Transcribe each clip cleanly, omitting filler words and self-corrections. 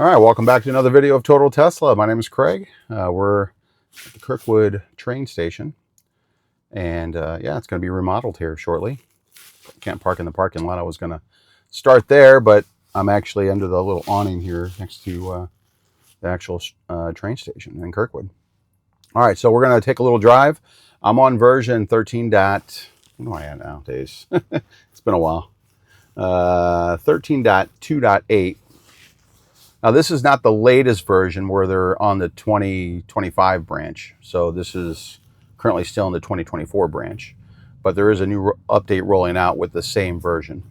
All right, welcome back to another video of Total Tesla. My name is Craig. We're at the Kirkwood Train Station, and yeah, it's going to be remodeled here shortly. Can't park in the parking lot. I was going to start there, but I'm actually under the little awning here next to the actual train station in Kirkwood. All right, so we're going to take a little drive. I'm on version 13. What am I at nowadays? It's been a while. 13.2.8. Now, this is not the latest version where they're on the 2025 branch. So this is currently still in the 2024 branch. But there is a new update rolling out with the same version.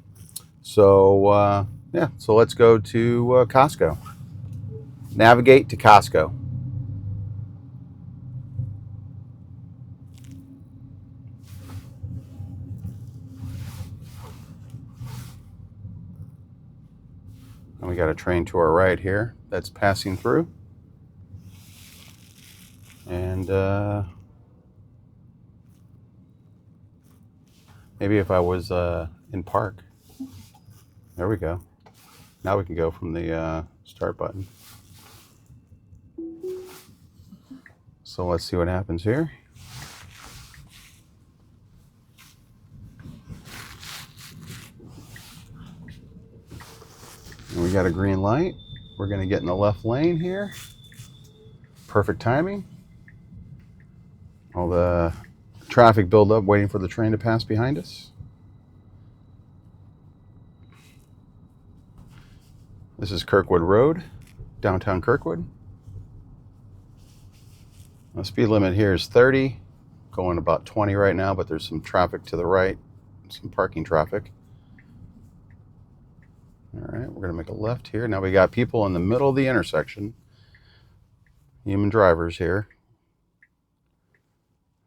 So, yeah, so let's go to Costco. Navigate to Costco. And we got a train to our right here that's passing through. And maybe if I was in park. There we go. Now we can go from the start button. So let's see what happens here. And we got a green light. We're going to get in the left lane here. Perfect timing. All the traffic buildup waiting for the train to pass behind us. This is Kirkwood Road, downtown Kirkwood. The speed limit here is 30, going about 20 right now, but there's some traffic to the right, some parking traffic. All right, we're going to make a left here. Now we got people in the middle of the intersection, human drivers here.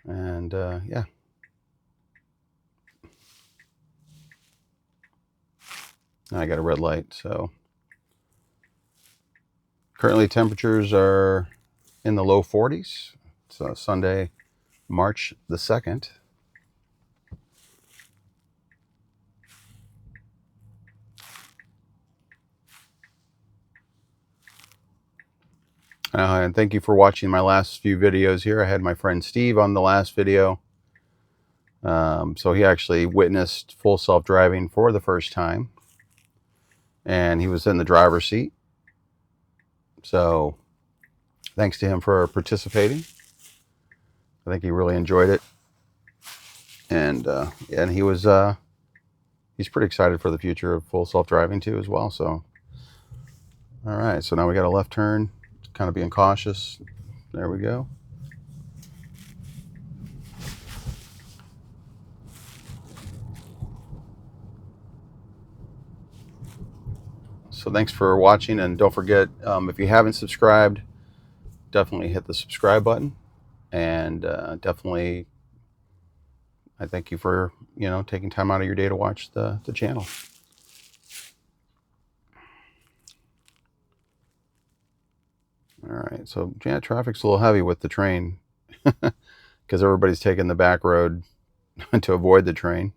And yeah. Now I got a red light, so currently temperatures are in the low 40s. It's Sunday, March the 2nd. And thank you for watching my last few videos here. I had my friend Steve on the last video. So he actually witnessed full self-driving for the first time. And he was in the driver's seat. So thanks to him for participating. I think he really enjoyed it. And he was he's pretty excited for the future of full self-driving too as well. So all right, so now we got a left turn. Kind of being cautious. There we go. So thanks for watching, and don't forget, if you haven't subscribed, definitely hit the subscribe button, and definitely I thank you for taking time out of your day to watch the channel. All right, so yeah, traffic's a little heavy with the train because everybody's taking the back road to avoid the train.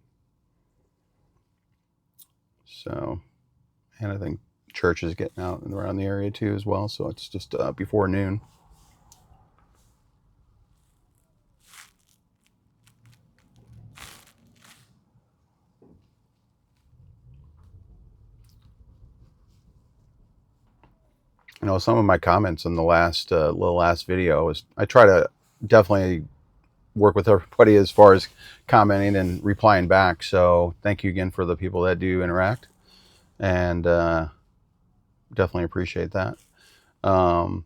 So, and I think church is getting out and around the area too as well. So it's just before noon. Some of my comments in the last video is I try to definitely work with everybody as far as commenting and replying back. So thank you again for the people that do interact, and definitely appreciate that. Some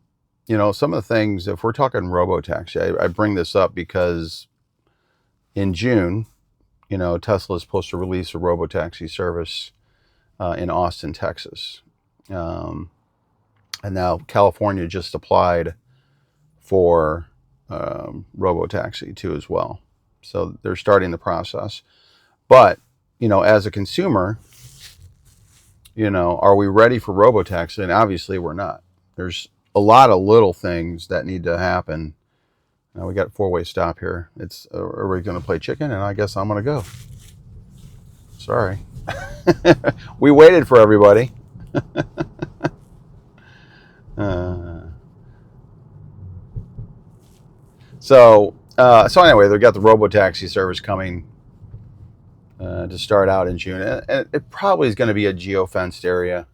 of the things, if we're talking robotaxi, I bring this up because in June, Tesla is supposed to release a robotaxi service in Austin, Texas. And now California just applied for robotaxi too as well. So they're starting the process. But, as a consumer, are we ready for robotaxi? And obviously we're not. There's a lot of little things that need to happen. Now we got a four-way stop here. Are we going to play chicken? And I guess I'm going to go. Sorry. We waited for everybody. So anyway, they've got the robotaxi service coming to start out in June, and it probably is going to be a geofenced area.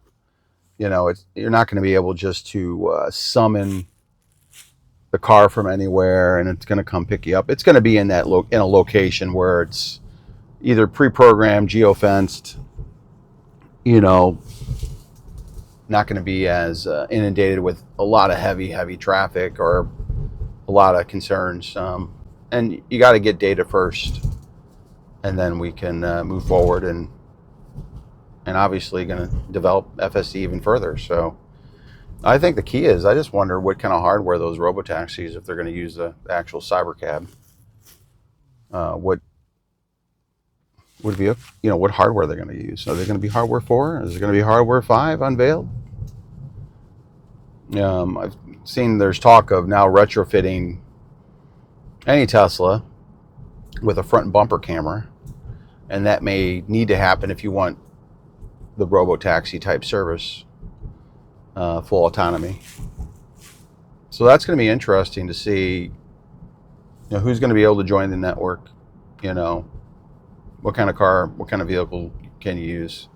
You know, you're not going to be able just to summon the car from anywhere, and it's going to come pick you up. It's going to be in in a location where it's either pre-programmed, geofenced. You know, not going to be as inundated with a lot of heavy traffic or a lot of concerns. And you got to get data first, and then we can move forward and obviously going to develop FSD even further. So I think the key is, I just wonder what kind of hardware those robotaxis, if they're going to use the actual cybercab, what would be, you know, what hardware they're going to use. Are they going to be hardware 4? Is it going to be hardware 5 unveiled? I've seen there's talk of now retrofitting any Tesla with a front bumper camera, and that may need to happen if you want the robotaxi type service, full autonomy. So that's going to be interesting to see, you know, who's going to be able to join the network. You know, what kind of car, what kind of vehicle can you use?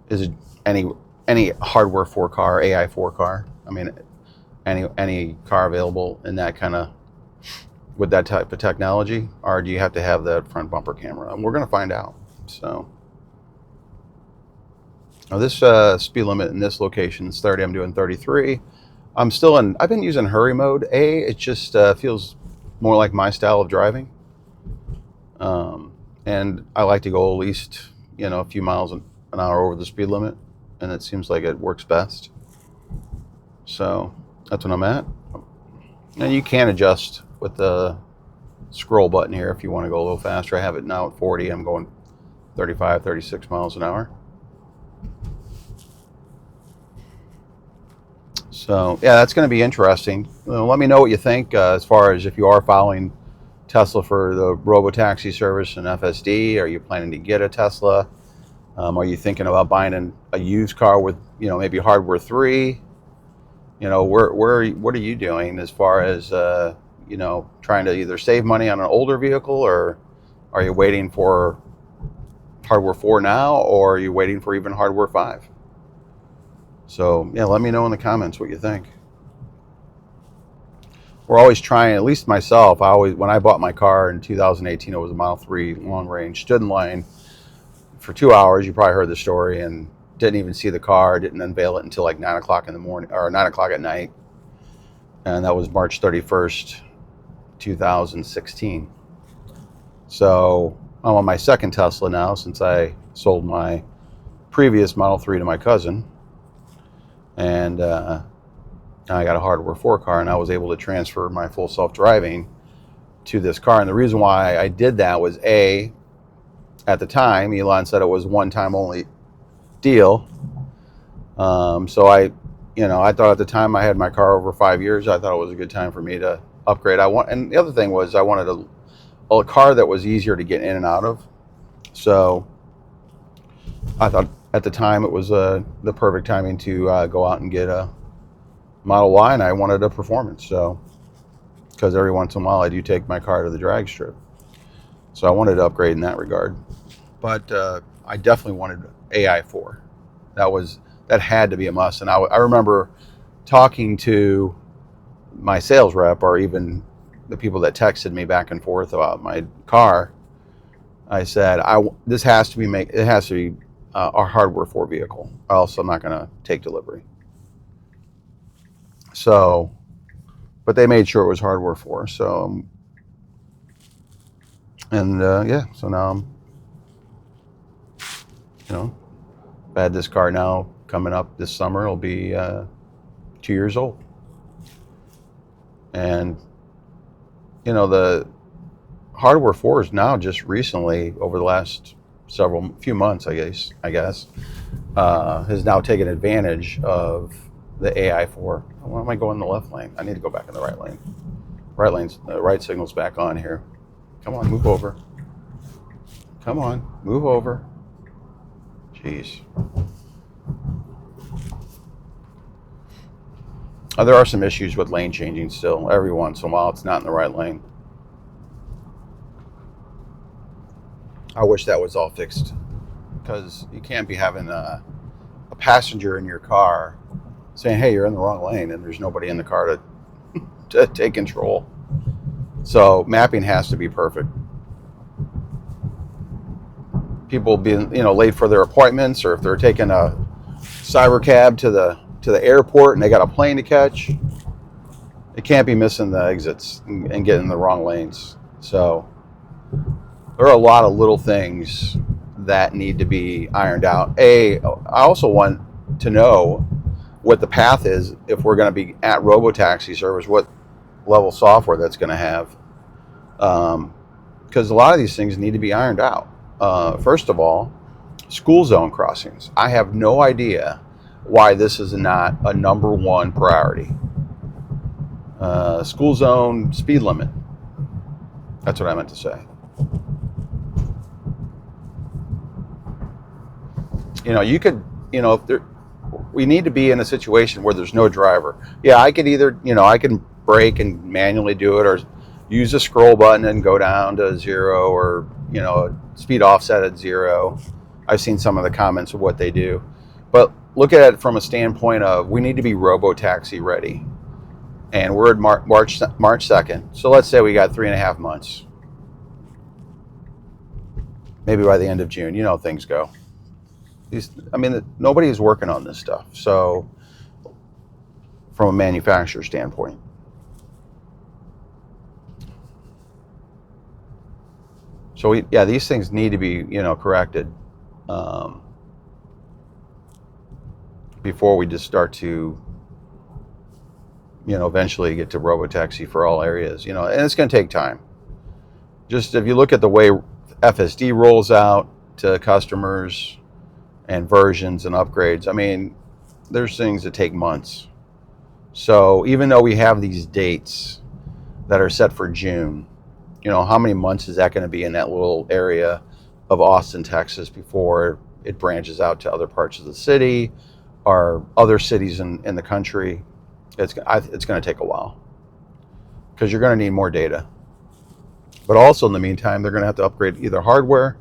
Is it any hardware 4 car, AI 4 car? I mean, any car available in that kind of, with that type of technology, or do you have to have that front bumper camera? And we're going to find out. So now this speed limit in this location is 30. I'm doing 33. I've been using hurry mode. It just feels more like my style of driving. And I like to go at least, you know, a few miles an hour over the speed limit, and it seems like it works best. So that's what I'm at. And you can adjust with the scroll button here if you want to go a little faster. I have it now at 40. I'm going 35, 36 miles an hour. So yeah, that's going to be interesting. Let me know what you think as far as if you are following Tesla for the robotaxi service and FSD. Are you planning to get a Tesla? Are you thinking about buying a used car with, you know, maybe hardware 3? You know, what are you doing as far as you know, trying to either save money on an older vehicle, or are you waiting for hardware 4 now, or are you waiting for even hardware 5? So yeah, let me know in the comments what you think. We're always trying, at least myself, when I bought my car in 2018, it was a Model 3 long range, stood in line for 2 hours. You probably heard the story, and didn't even see the car, didn't unveil it until like 9 o'clock in the morning, or 9 o'clock at night. And that was March 31st, 2016. So I'm on my second Tesla now, since I sold my previous Model 3 to my cousin. And now I got a hardware 4 car, and I was able to transfer my full self-driving to this car. And the reason why I did that was, at the time, Elon said it was one-time only deal. So I thought at the time I had my car over 5 years, I thought it was a good time for me to upgrade. And the other thing was, I wanted a car that was easier to get in and out of. So I thought at the time it was the perfect timing to go out and get a Model Y, and I wanted a performance. So, because every once in a while I do take my car to the drag strip, so I wanted to upgrade in that regard. But I definitely wanted AI4. That had to be a must. And I remember talking to my sales rep, or even the people that texted me back and forth about my car. I said, this has to be our hardware 4 vehicle, or else I'm not going to take delivery. So, but they made sure it was hardware 4. So, and yeah, so now I'm, you know, I've had this car now coming up this summer. It'll be 2 years old. And, you know, the hardware 4 is now just recently, over the last few months, I guess, has now taken advantage of the AI4. Why am I going in the left lane? I need to go back in the right lane. Right signal's back on here. Come on, move over. Come on, move over. Jeez. There are some issues with lane changing still. Every once in a while, it's not in the right lane. I wish that was all fixed, because you can't be having a passenger in your car saying, hey, you're in the wrong lane, and there's nobody in the car to take control. So mapping has to be perfect. People being, late for their appointments, or if they're taking a cyber cab to the airport and they got a plane to catch, it can't be missing the exits and getting in the wrong lanes. So there are a lot of little things that need to be ironed out. I also want to know what the path is if we're going to be at robotaxi service, what level software that's going to have, because a lot of these things need to be ironed out. First of all, school zone crossings. I have no idea why this is not a #1 priority. School zone speed limit. That's what I meant to say. You could, we need to be in a situation where there's no driver. Yeah, I could either, I can brake and manually do it, or use a scroll button and go down to 0, or, speed offset at 0. I've seen some of the comments of what they do. But look at it from a standpoint of, we need to be robo-taxi ready. And we're at March 2nd. So let's say we got 3.5 months. Maybe by the end of June, things go. Nobody is working on this stuff. So from a manufacturer standpoint. So these things need to be, corrected before we just start to, eventually get to robotaxi for all areas, and it's going to take time. Just if you look at the way FSD rolls out to customers and versions and upgrades, there's things that take months. So even though we have these dates that are set for June, how many months is that going to be in that little area of Austin, Texas, before it branches out to other parts of the city or other cities in the country? It's going to take a while, because you're going to need more data. But also in the meantime, they're going to have to upgrade either hardware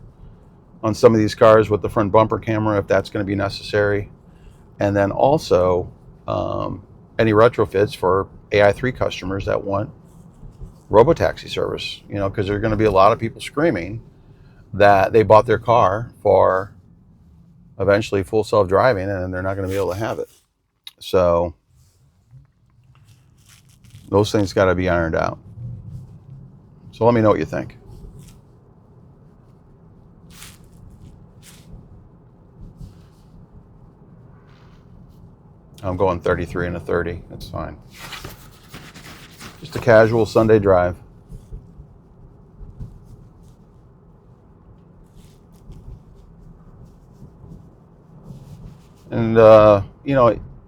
on some of these cars with the front bumper camera, if that's going to be necessary. And then also any retrofits for AI3 customers that want robotaxi service, because there are going to be a lot of people screaming that they bought their car for eventually full self-driving, and they're not going to be able to have it. So those things got to be ironed out. So let me know what you think. I'm going 33 and a 30. That's fine. Just a casual Sunday drive. And,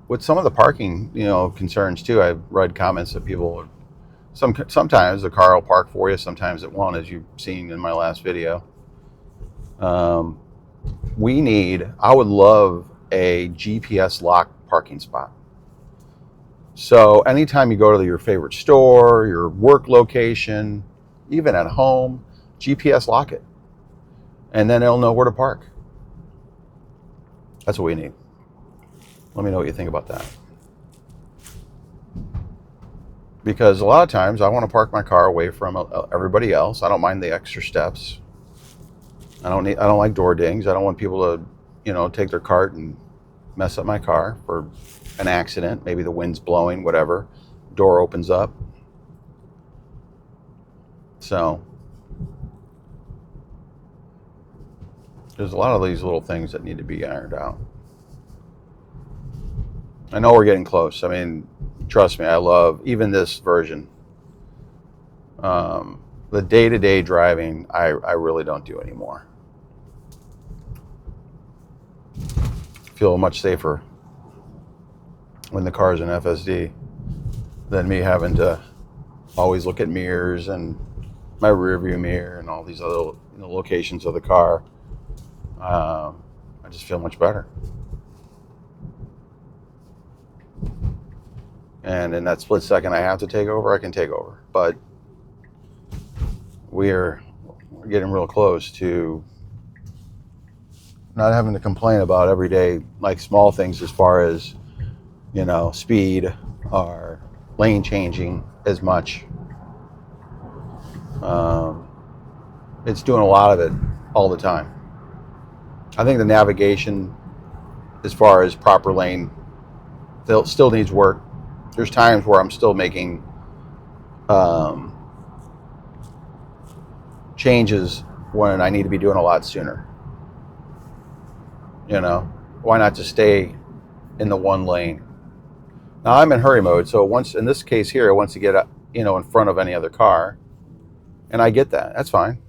with some of the parking, concerns too, I've read comments that people, sometimes the car will park for you, sometimes it won't, as you've seen in my last video. I would love a GPS lock parking spot. So anytime you go to your favorite store, your work location, even at home, GPS lock it. And then it'll know where to park. That's what we need. Let me know what you think about that. Because a lot of times I want to park my car away from everybody else. I don't mind the extra steps. I don't like door dings. I don't want people to, take their cart and mess up my car for an accident. Maybe the wind's blowing, whatever. Door opens up. So there's a lot of these little things that need to be ironed out. I know we're getting close. Trust me, I love even this version. The day-to-day driving, I really don't do anymore. Feel much safer when the car's in FSD than me having to always look at mirrors and my rear view mirror and all these other locations of the car. I just feel much better. and in that split second I have to take over, I can take over. But we're getting real close to not having to complain about everyday, like, small things as far as, you know, speed or lane changing as much. It's doing a lot of it all the time. I think the navigation, as far as proper lane, still needs work. There's times where I'm still making changes when I need to be doing a lot sooner. You know, why not just stay in the one lane? Now I'm in hurry mode, so once, in this case here, it wants to get up, you know, in front of any other car, and I get that. That's fine.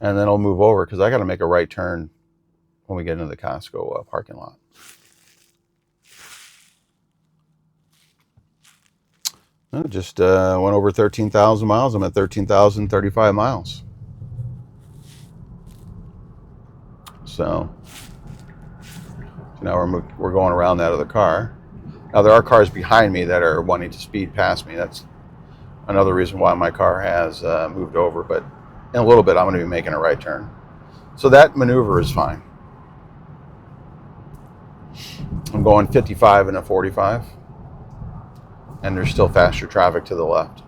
And then I'll move over because I got to make a right turn when we get into the Costco parking lot. I just went over 13,000 miles. I'm at 13,035 miles. So now we're going around that other car. Now there are cars behind me that are wanting to speed past me. That's another reason why my car has moved over. But in a little bit, I'm going to be making a right turn. So that maneuver is fine. I'm going 55 and a 45. And there's still faster traffic to the left.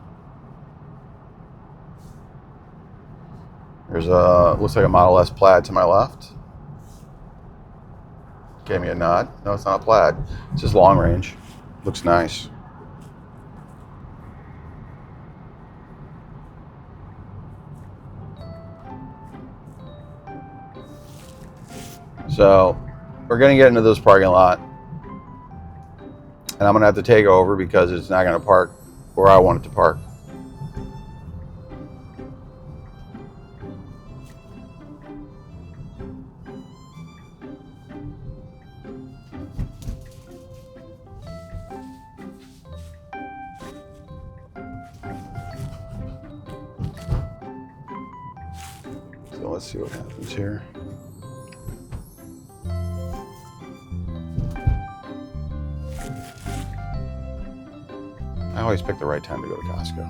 There's looks like a Model S Plaid to my left. Gave me a nod. No, it's not a Plaid. It's just long range. Looks nice. So we're going to get into this parking lot, and I'm going to have to take over because it's not going to park where I want it to park. So let's see what happens here. I always pick the right time to go to Costco.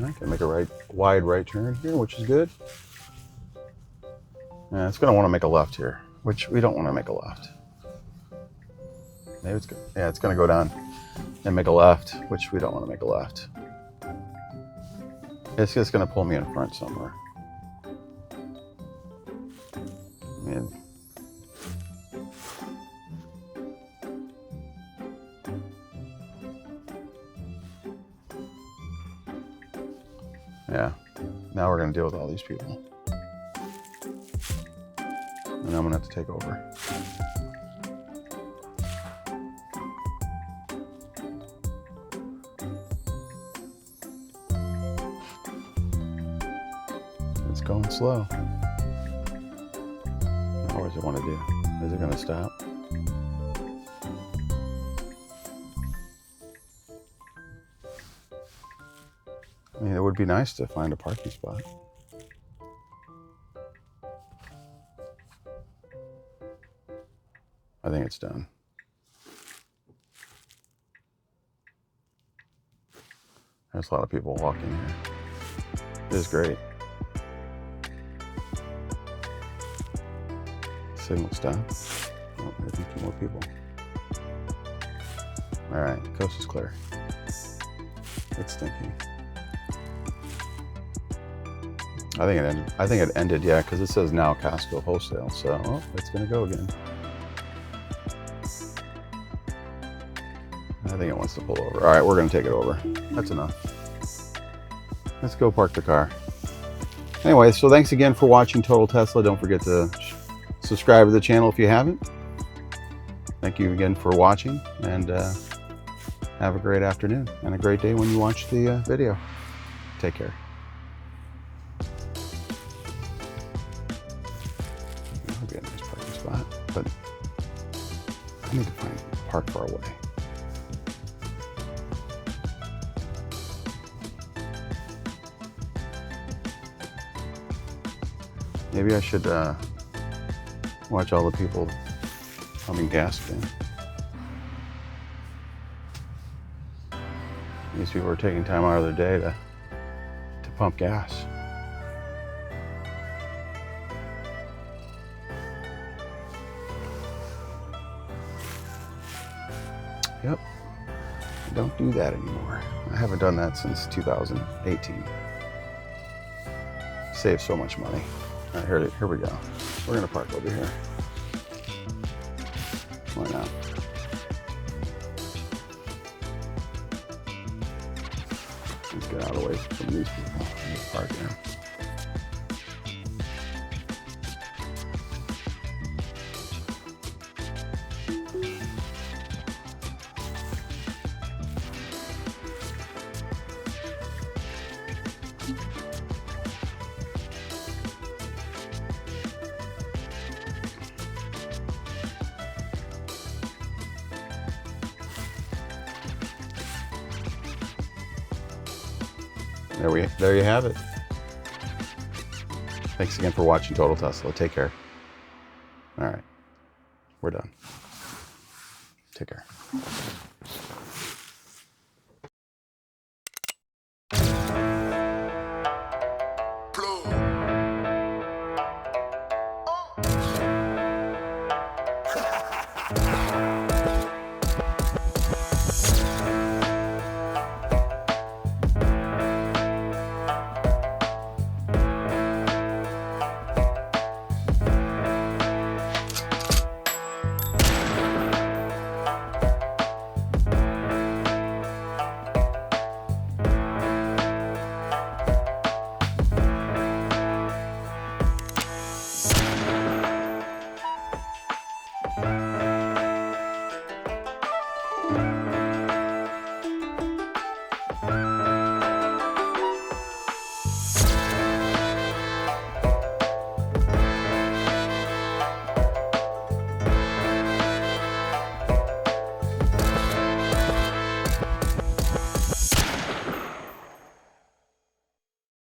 I can make a wide right turn here, which is good. Yeah, it's going to want to make a left here, which we don't want to make a left. Maybe it's good. Yeah, it's going to go down and make a left, which we don't want to make a left. It's just going to pull me in front somewhere. And yeah, now we're going to deal with all these people. And I'm going to have to take over. It's going slow. Now what does it want to do? Is it going to stop? I mean, it would be nice to find a parking spot. I think it's done. There's a lot of people walking here. It is great. Signal stop. Oh, there's a few more people. All right, coast is clear. It's thinking. I think it ended. I think it ended, yeah, because it says now Costco wholesale. So, oh, it's gonna go again. I think it wants to pull over. All right, we're gonna take it over. That's enough. Let's go park the car. Anyway, so thanks again for watching Total Tesla. Don't forget to subscribe to the channel if you haven't. Thank you again for watching, and have a great afternoon and a great day when you watch the video. Take care. That'll be a nice parking spot, but I need to find a park far away. Maybe I should, Watch all the people pumping gas again. These people are taking time out of their day to pump gas. Yep, I don't do that anymore. I haven't done that since 2018. Save so much money. All right, here we go. We're gonna park over here. Why not? Let's get out of the way from these people. Just park here. There you have it. Thanks again for watching Total Tesla. Take care. All right, we're done. Take care.